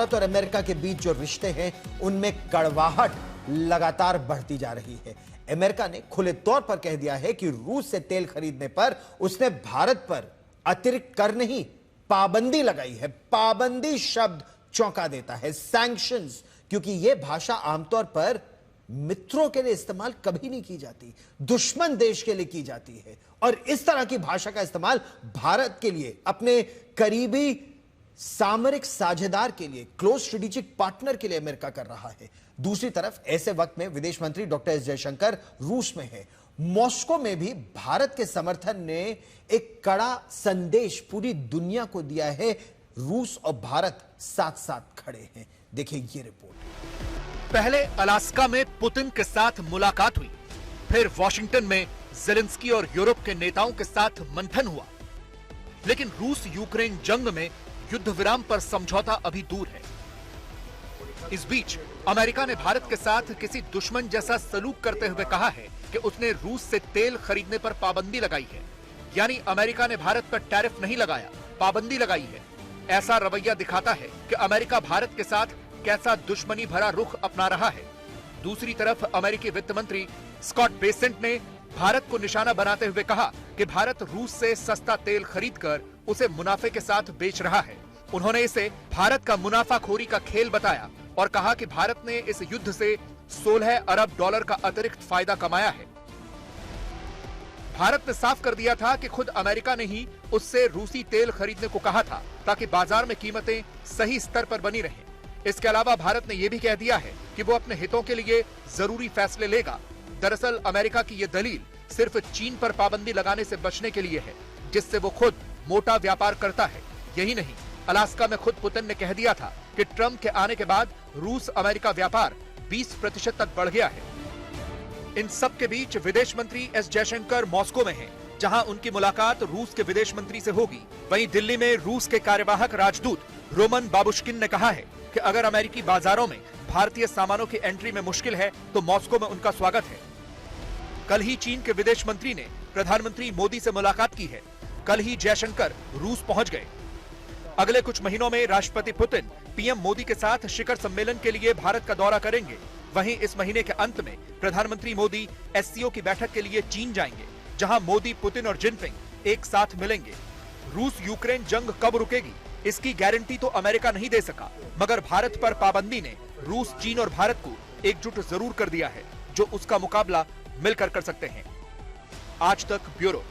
भारत और अमेरिका के बीच जो रिश्ते हैं उनमें कड़वाहट लगातार बढ़ती जा रही है। अमेरिका ने खुले तौर पर कह दिया है कि रूस से तेल खरीदने पर उसने भारत पर अतिरिक्त कर नहीं, पाबंदी लगाई है। पाबंदी शब्द चौंका देता है। सैंक्शंस, क्योंकि यह भाषा आमतौर पर मित्रों के लिए इस्तेमाल कभी नहीं की जाती, दुश्मन देश के लिए की जाती है। और इस तरह की भाषा का इस्तेमाल भारत के लिए, अपने करीबी सामरिक साझेदार के लिए, क्लोज स्ट्रेटेजिक पार्टनर के लिए अमेरिका कर रहा है। दूसरी तरफ ऐसे वक्त में विदेश मंत्री डॉक्टर एस जयशंकर रूस में है। मॉस्को में भी भारत के समर्थन ने एक कड़ा संदेश पूरी दुनिया को दिया है। रूस और भारत साथ साथ खड़े हैं। देखिए ये रिपोर्ट। पहले अलास्का में पुतिन के साथ मुलाकात हुई, फिर वॉशिंगटन में ज़ेलेंस्की और यूरोप के नेताओं के साथ मंथन हुआ। लेकिन रूस यूक्रेन जंग में युद्ध विराम पर समझौता अभी दूर है। इस बीच अमेरिका ने भारत के साथ किसी दुश्मन जैसा सलूक करते हुए कहा है कि उसने रूस से तेल खरीदने पर पाबंदी लगाई है। यानी अमेरिका ने भारत पर टैरिफ नहीं लगाया, पाबंदी लगाई है। ऐसा रवैया दिखाता है कि अमेरिका भारत के साथ कैसा दुश्मनी भरा रुख अपना रहा है। दूसरी तरफ अमेरिकी वित्त मंत्री स्कॉट बेसेंट ने भारत को निशाना बनाते हुए कहा कि भारत रूस से सस्ता तेल खरीदकर उसे मुनाफे के साथ बेच रहा है। उन्होंने इसे भारत का मुनाफाखोरी का खेल बताया और कहा कि भारत ने इस युद्ध से 16 अरब डॉलर का अतिरिक्त फायदा कमाया है। भारत ने साफ कर दिया था कि खुद अमेरिका ने ही उससे रूसी तेल खरीदने को कहा था ताकि बाजार में कीमतें सही स्तर पर बनी रहें। इसके अलावा भारत ने यह भी कह दिया है कि वो अपने हितों के लिए जरूरी फैसले लेगा। दरअसल अमेरिका की यह दलील सिर्फ चीन पर पाबंदी लगाने से बचने के लिए है, जिससे वो खुद मोटा व्यापार करता है। यही नहीं, अलास्का में खुद पुतिन ने कह दिया था कि ट्रंप के आने के बाद रूस अमेरिका व्यापार 20% तक बढ़ गया है। इन सब के बीच विदेश मंत्री एस जयशंकर मॉस्को में हैं, जहां उनकी मुलाकात रूस के विदेश मंत्री से होगी। वहीं दिल्ली में रूस के कार्यवाहक राजदूत रोमन बाबुश्किन ने कहा है कि अगर अमेरिकी बाजारों में भारतीय सामानों की एंट्री में मुश्किल है तो मॉस्को में उनका स्वागत है। कल ही चीन के विदेश मंत्री ने प्रधानमंत्री मोदी से मुलाकात की है। कल ही जयशंकर रूस पहुंच गए। अगले कुछ महीनों में राष्ट्रपति पुतिन पीएम मोदी के साथ शिखर सम्मेलन के लिए भारत का दौरा करेंगे। वहीं इस महीने के अंत में प्रधानमंत्री मोदी एससीओ की बैठक के लिए चीन जाएंगे, जहां मोदी, पुतिन और जिनपिंग एक साथ मिलेंगे। रूस यूक्रेन जंग कब रुकेगी, इसकी गारंटी तो अमेरिका नहीं दे सका, मगर भारत पर पाबंदी ने रूस, चीन और भारत को एकजुट जरूर कर दिया है, जो उसका मुकाबला मिलकर कर सकते हैं। आज तक ब्यूरो।